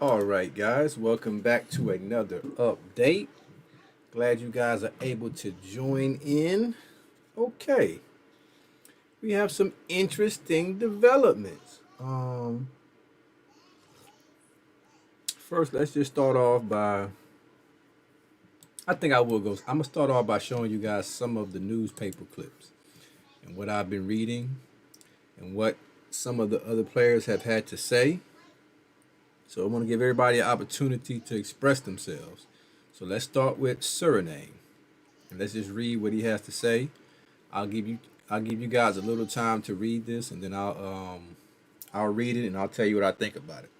All right, guys, welcome back to another update. Glad you guys are able to join in. Okay, we have some interesting developments. First, let's just start off by. I think I will go. I'm gonna start off by showing you guys some of the newspaper clips and what I've been reading and what some of the other players have had to say. So I want to give everybody an opportunity to express themselves. So let's start with Suriname. And let's just read what he has to say. I'll give you I'll give you guys a little time to read this, and then I'll read it and I'll tell you what I think about it.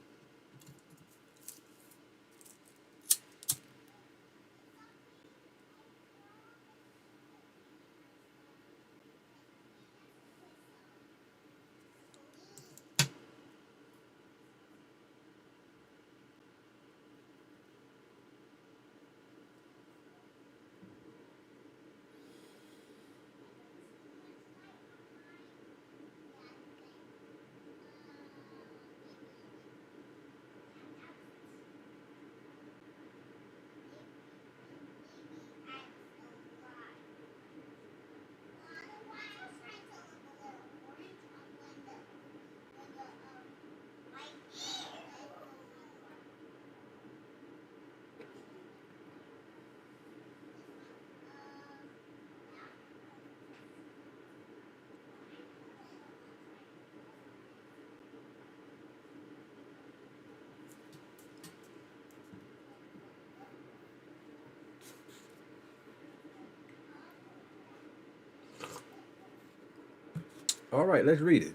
All right, let's read it.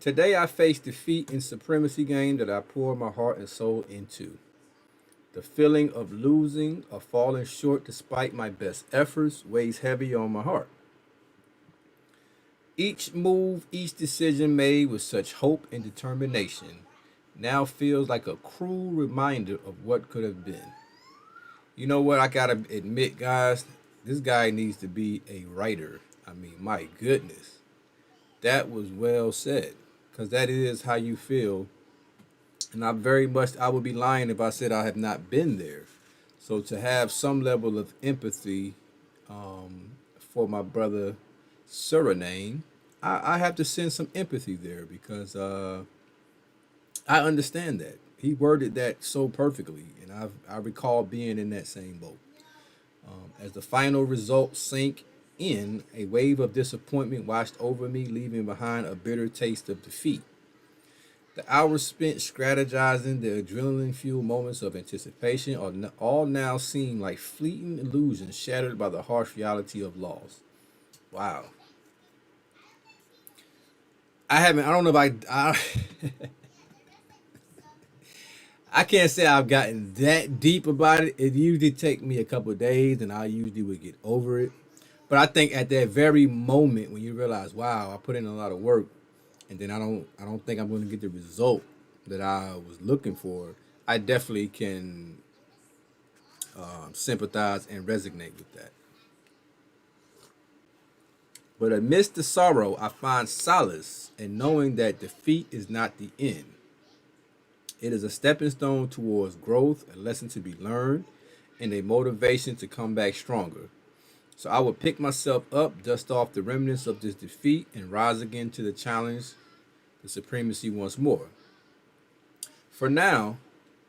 Today I faced defeat in Supremacy game that I poured my heart and soul into. The feeling of losing or falling short despite my best efforts weighs heavy on my heart. Each move, each decision made with such hope and determination now feels like a cruel reminder of what could have been. You know what? I gotta admit, guys, this guy needs to be a writer. I mean, my goodness, that was well said, because that is how you feel. And I would be lying if I said I have not been there. So to have some level of empathy for my brother Suriname, I have to send some empathy there because I understand that. He worded that so perfectly, and I recall being in that same boat. As the final result sank in, a wave of disappointment washed over me, leaving behind a bitter taste of defeat. The hours spent strategizing, the adrenaline fueled moments of anticipation all now seem like fleeting illusions shattered by the harsh reality of loss. Wow. I don't know if I can't say I've gotten that deep about it. It usually take me a couple of days, and I usually would get over it. But I think at that very moment when you realize, wow, I put in a lot of work, and then I don't think I'm going to get the result that I was looking for. I definitely can sympathize and resonate with that. But amidst the sorrow, I find solace in knowing that defeat is not the end. It is a stepping stone towards growth, a lesson to be learned, and a motivation to come back stronger. So I would pick myself up, dust off the remnants of this defeat, and rise again to the challenge, the supremacy once more. For now,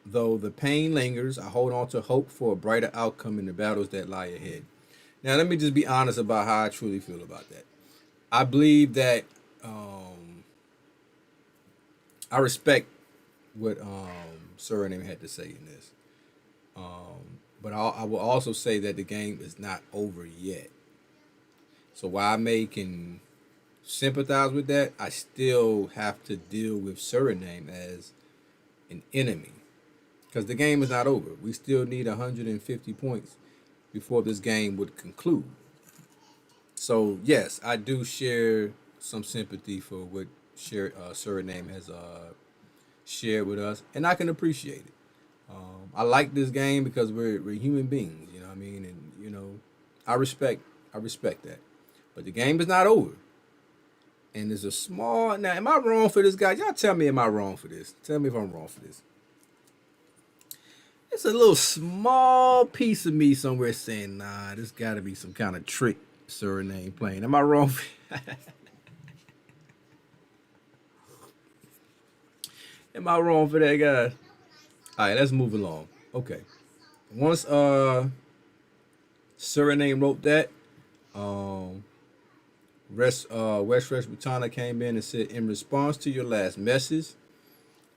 though the pain lingers, I hold on to hope for a brighter outcome in the battles that lie ahead. Now, let me just be honest about how I truly feel about that. I believe that um, I respect what Suriname had to say in this. But I will also say that the game is not over yet. So while I may can sympathize with that, I still have to deal with Suriname as an enemy because the game is not over. We still need 150 points before this game would conclude. So yes, I do share some sympathy for what Suriname has shared with us, and I can appreciate it. I like this game because we're human beings, you know what I mean, and I respect that. But the game is not over. And there's a small. Now, am I wrong for this guy? Y'all tell me, am I wrong for this? Tell me if I'm wrong for this. It's a little small piece of me somewhere saying, nah, this got to be some kind of trick surname playing. Am I wrong? Am I wrong for that, guys? All right, let's move along. Okay. Once Suriname wrote that, um, West Butana came in and said, in response to your last message,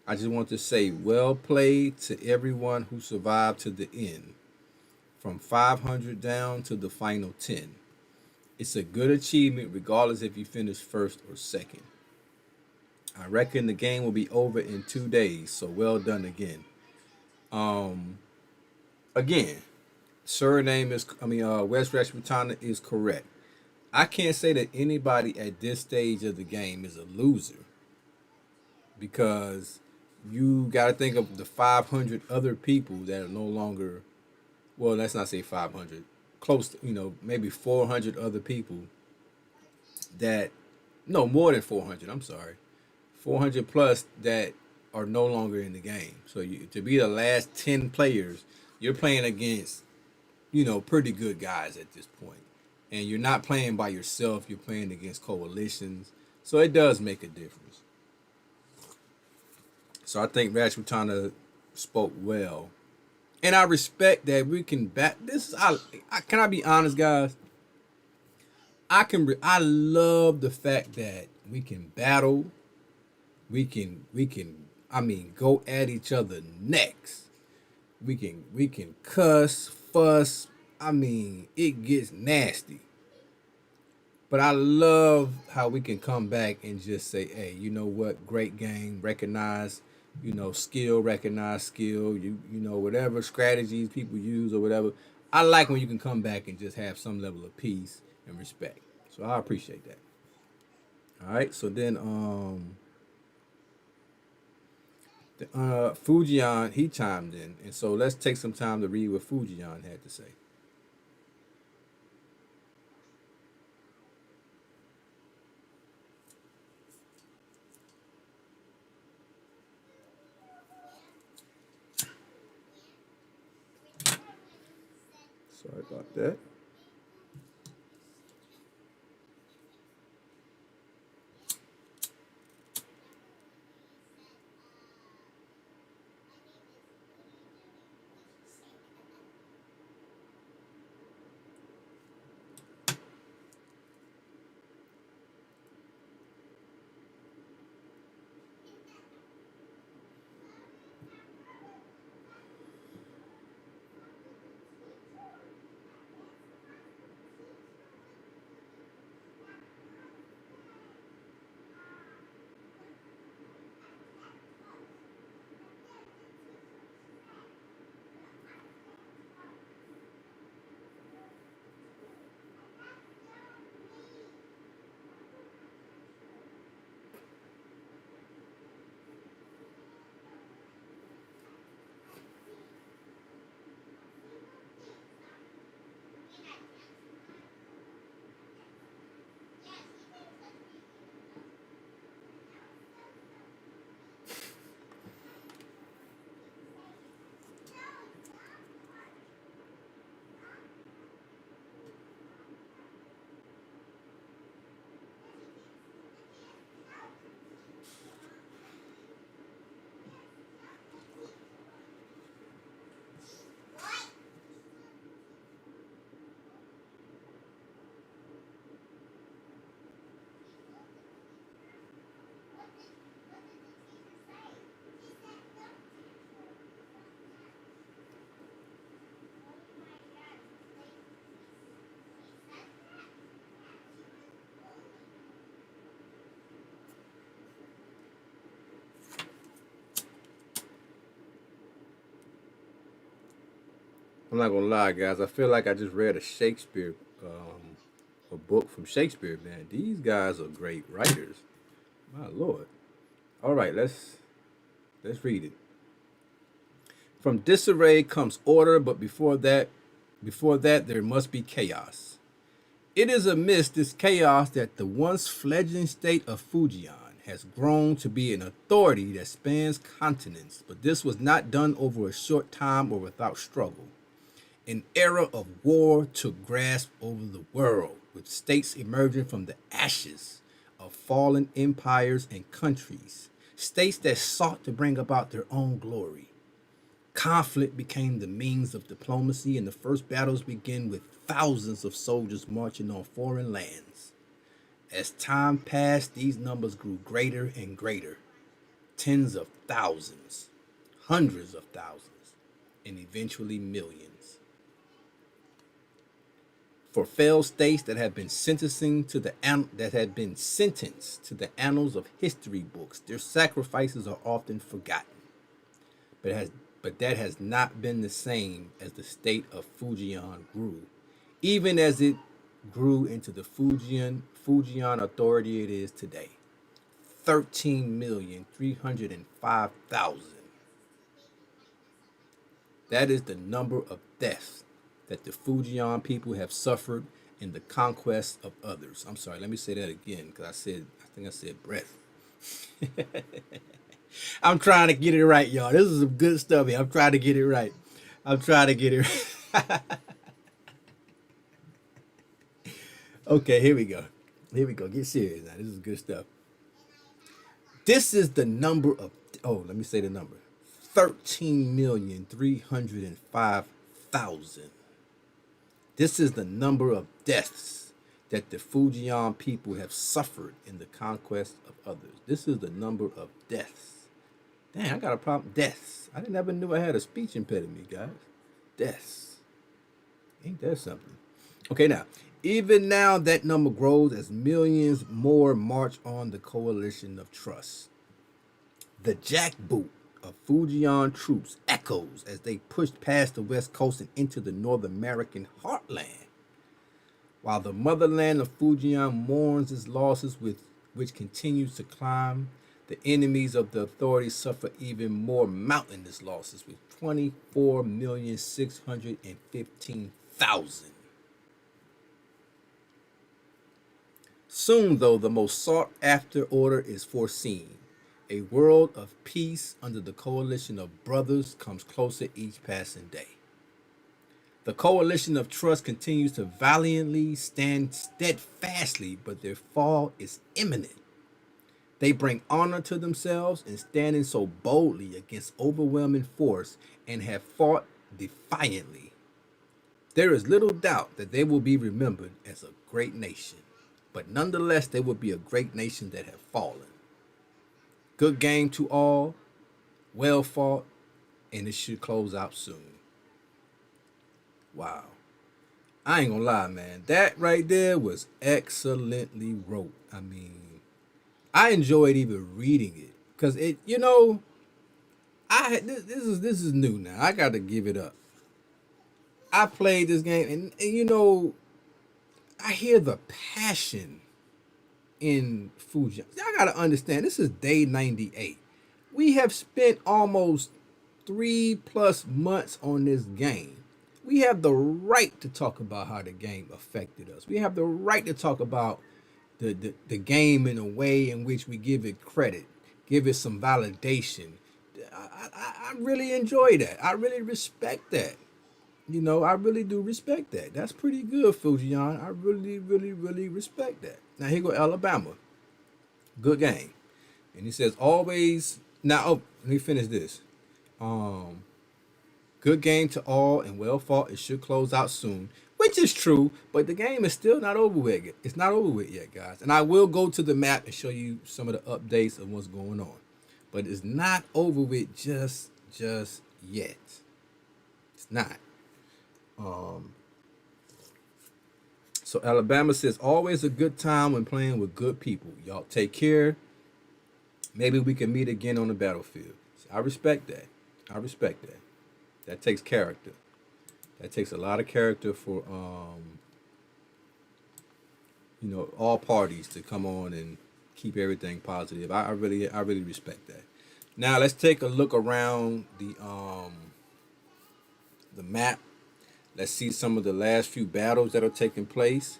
I just want to say well played to everyone who survived to the end, from 500 down to the final 10. It's a good achievement regardless if you finish first or second. I reckon the game will be over in 2 days, so well done again. Um, Again, surname is, West Butana is correct. I can't say that anybody at this stage of the game is a loser because you got to think of the 500 other people that are no longer, well, let's not say 500, close to, maybe 400 other people that, no, more than 400, I'm sorry, 400 plus that are no longer in the game. So to be the last 10 players, you're playing against, pretty good guys at this point. And you're not playing by yourself, you're playing against coalitions. So it does make a difference. So I think Rajputana spoke well. And I respect that we can back this. Can I be honest, guys? I love the fact that we can battle. We can go at each other necks. We can cuss, fuss. It gets nasty. But I love how we can come back and just say, hey, you know what? Great game. Recognize, skill, recognize skill. Whatever strategies people use or whatever. I like when you can come back and just have some level of peace and respect. So I appreciate that. All right. So then Fujan, he chimed in. And so let's take some time to read what Fujian had to say. Sorry about that. I'm not gonna lie, guys. I feel like I just read a Shakespeare, a book from Shakespeare. Man, these guys are great writers. My lord. All right, let's read it. From disarray comes order, but before that there must be chaos. It is amidst this chaos that the once fledgling state of Fujian has grown to be an authority that spans continents, but this was not done over a short time or without struggle. An era of war took grasp over the world, with states emerging from the ashes of fallen empires and countries, states that sought to bring about their own glory. Conflict became the means of diplomacy, and the first battles began with thousands of soldiers marching on foreign lands. As time passed, these numbers grew greater and greater, tens of thousands, hundreds of thousands, and eventually millions. For failed states that have been sentenced to the annals of history books, their sacrifices are often forgotten. But has but that has not been the same as the state of Fujian grew, even as it grew into the Fujian authority it is today. 13,305,000. That is the number of deaths that the Fujian people have suffered in the conquest of others. I'm sorry, let me say that again because I think I said breath. I'm trying to get it right, y'all. This is some good stuff here. I'm trying to get it right. I'm trying to get it right. Okay, here we go. Here we go. Get serious now. This is good stuff. This is the number of, oh, let me say the number 13,305,000. This is the number of deaths that the Fujian people have suffered in the conquest of others. This is the number of deaths. Dang, I got a problem. Deaths. I never knew I had a speech impediment, guys. Deaths. Ain't that something? Okay, now, even now that number grows as millions more march on the coalition of trust. The jackboot of Fujian troops echoes as they push past the west coast and into the North American heartland. While the motherland of Fujian mourns its losses, which continues to climb, the enemies of the authorities suffer even more mountainous losses with 24,615,000. Soon, though, the most sought after order is foreseen. A world of peace under the coalition of brothers comes closer each passing day. The coalition of trust continues to valiantly stand steadfastly, but their fall is imminent. They bring honor to themselves in standing so boldly against overwhelming force and have fought defiantly. There is little doubt that they will be remembered as a great nation, but nonetheless, they will be a great nation that have fallen. Good game to all, well fought, and it should close out soon. Wow. I ain't gonna lie, man. That right there was excellently wrote. I mean, I enjoyed even reading it because this is new now. I got to give it up. I played this game and I hear the passion in Fujian. Y'all got to understand this is day 98. We have spent almost 3+ months on this game. We have the right to talk about how the game affected us. We have the right to talk about the game in a way in which we give it credit, give it some validation. I really enjoy that. I really respect that. I really do respect that. That's pretty good, Fujian. I really, really, really respect that. Now here go Alabama. Good game. And he says always now let me finish this. Good game to all and well fought. It should close out soon. Which is true, but the game is still not over with. It's not over with yet, guys. And I will go to the map and show you some of the updates of what's going on. But it's not over with just yet. It's not. So Alabama says, always a good time when playing with good people. Y'all take care. Maybe we can meet again on the battlefield. I respect that. I respect that. That takes character. That takes a lot of character for all parties to come on and keep everything positive. I really respect that. Now let's take a look around the map. Let's see some of the last few battles that are taking place.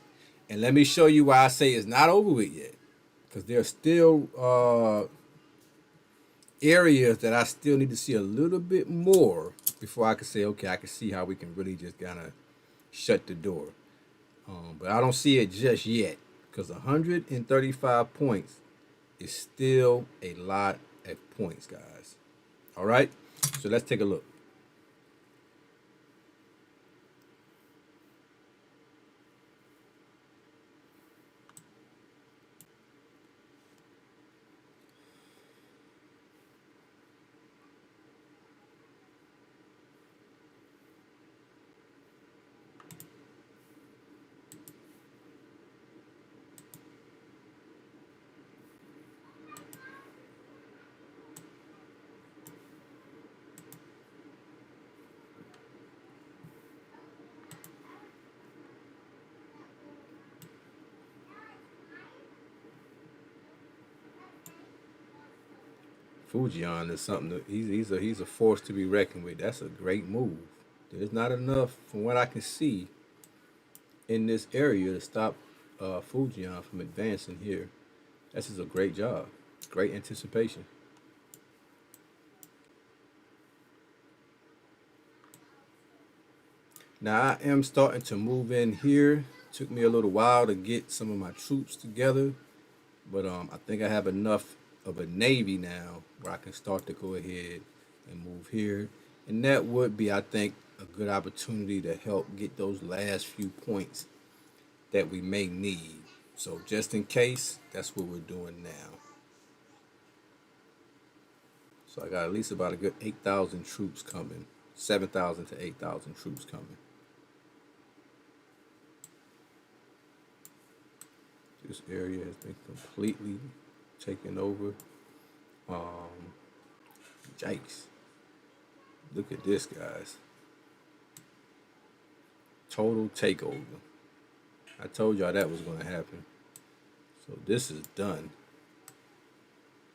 And let me show you why I say it's not over with yet. Because there's still areas that I still need to see a little bit more before I can say, okay, I can see how we can really just kind of shut the door. But I don't see it just yet because 135 points is still a lot of points, guys. All right, so let's take a look. Fujan is something that he's a force to be reckoned with. That's a great move. There's not enough, from what I can see, in this area to stop Fujian from advancing here. This is a great job. Great anticipation. Now I am starting to move in here. Took me a little while to get some of my troops together, but I think I have enough of a navy now where I can start to go ahead and move here, and that would be, I think, a good opportunity to help get those last few points that we may need. So just in case, that's what we're doing now. So I got at least about a good 8,000 troops coming, 7,000 to 8,000 troops coming. This area has been completely taken over. Um, Yikes. Look at this, guys. Total takeover. I told y'all that was going to happen. So this is done.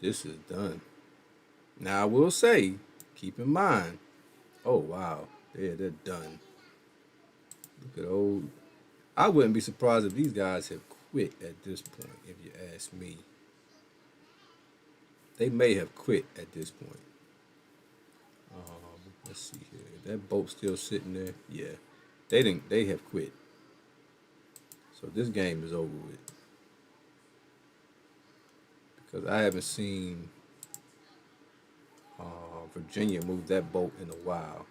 This is done. Now I will say, keep in mind. Oh wow, they're done. Look at old. I wouldn't be surprised if these guys have quit at this point. If you ask me, they may have quit at this point. Let's see here. That boat still sitting there. Yeah, they didn't. They have quit. So this game is over with because I haven't seen Virginia move that boat in a while.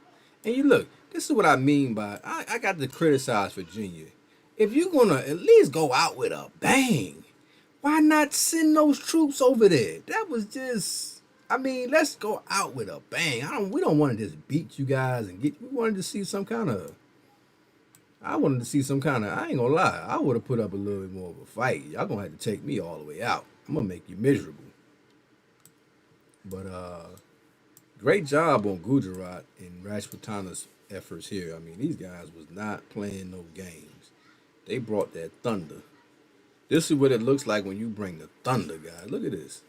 And you look, this is what I mean by I got to criticize Virginia. If you're gonna at least go out with a bang, why not send those troops over there? That was just, I mean, let's go out with a bang. We don't want to just beat you guys and get. We wanted to see some kind of. I wanted to see some kind of. I ain't gonna lie. I would have put up a little bit more of a fight. Y'all gonna have to take me all the way out. I'm gonna make you miserable. But great job on Gujarat and Rajputana's efforts here. I mean, these guys was not playing no games. They brought that thunder. This is what it looks like when you bring the thunder, guys. Look at this.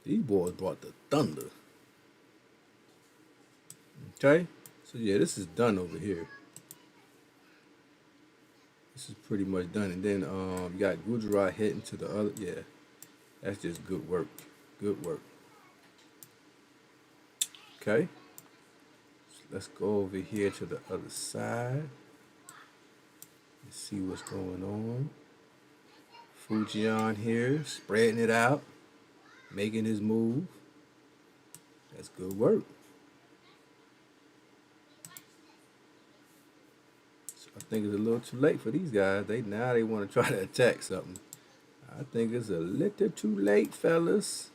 These boys brought the thunder. Okay? So yeah, this is done over here. This is pretty much done. And then you got Gujarat heading to the other. Yeah, that's just good work. Good work. Okay. So let's go over here to the other side. Let's see what's going on. Fujian here, spreading it out, making his move. That's good work. So I think it's a little too late for these guys. They want to try to attack something. I think it's a little too late, fellas.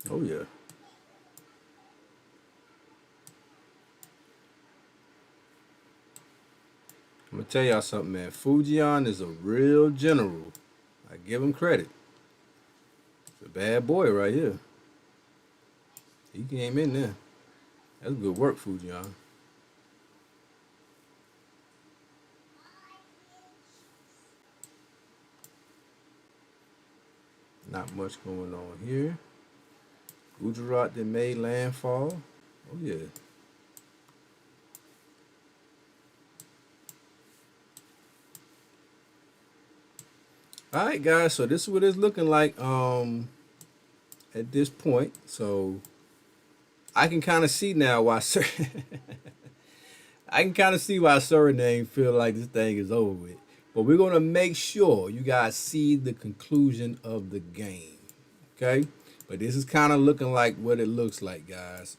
Oh yeah. I'm gonna tell y'all something, man. Fujian is a real general. I give him credit. It's a bad boy right here. He came in there. That's good work, Fujian. Not much going on here. Gujarat that made landfall. Oh yeah. All right, guys. So this is what it's looking like at this point. So I can kind of see now why I can kind of see why Suriname feel like this thing is over with. But we're gonna make sure you guys see the conclusion of the game. Okay? But this is kind of looking like what it looks like, guys.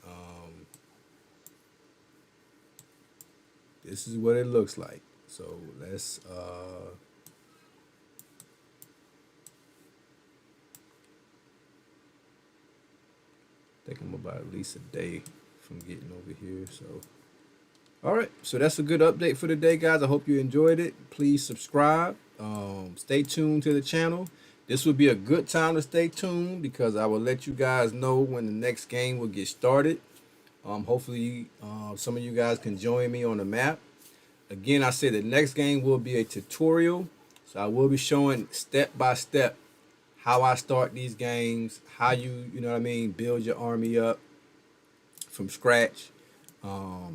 This is what it looks like. So let's I think I'm about at least a day from getting over here. So all right, so that's a good update for today, guys. I hope you enjoyed it. Please subscribe. Stay tuned to the channel. This would be a good time to stay tuned because I will let you guys know when the next game will get started. Hopefully, some of you guys can join me on the map. Again, I said the next game will be a tutorial. So I will be showing step by step how I start these games, how you know what I mean, build your army up from scratch.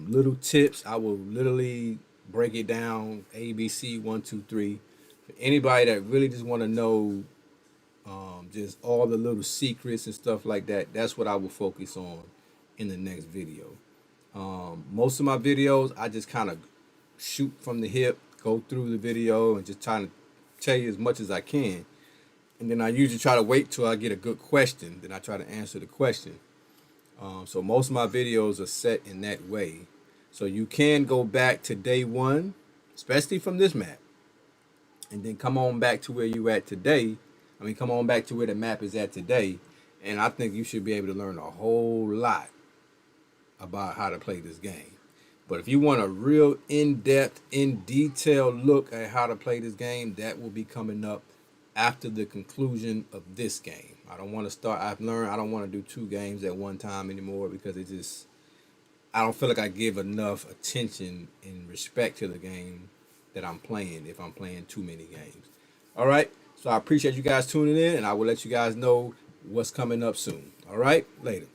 Little tips. I will literally break it down ABC 1, 2, 3. For anybody that really just want to know just all the little secrets and stuff like that, that's what I will focus on in the next video. Most of my videos, I just kind of shoot from the hip, go through the video, and just trying to tell you as much as I can. And then I usually try to wait till I get a good question. Then I try to answer the question. So most of my videos are set in that way. So you can go back to day one, especially from this map, and then come on back to where you at today. I mean, come on back to where the map is at today. And I think you should be able to learn a whole lot about how to play this game. But if you want a real in-depth, in-detail look at how to play this game, that will be coming up after the conclusion of this game. I don't want to start. I've learned I don't want to do 2 games at one time anymore because it just, I don't feel like I give enough attention and respect to the game that I'm playing if I'm playing too many games. All right. So I appreciate you guys tuning in, and I will let you guys know what's coming up soon. All right. Later.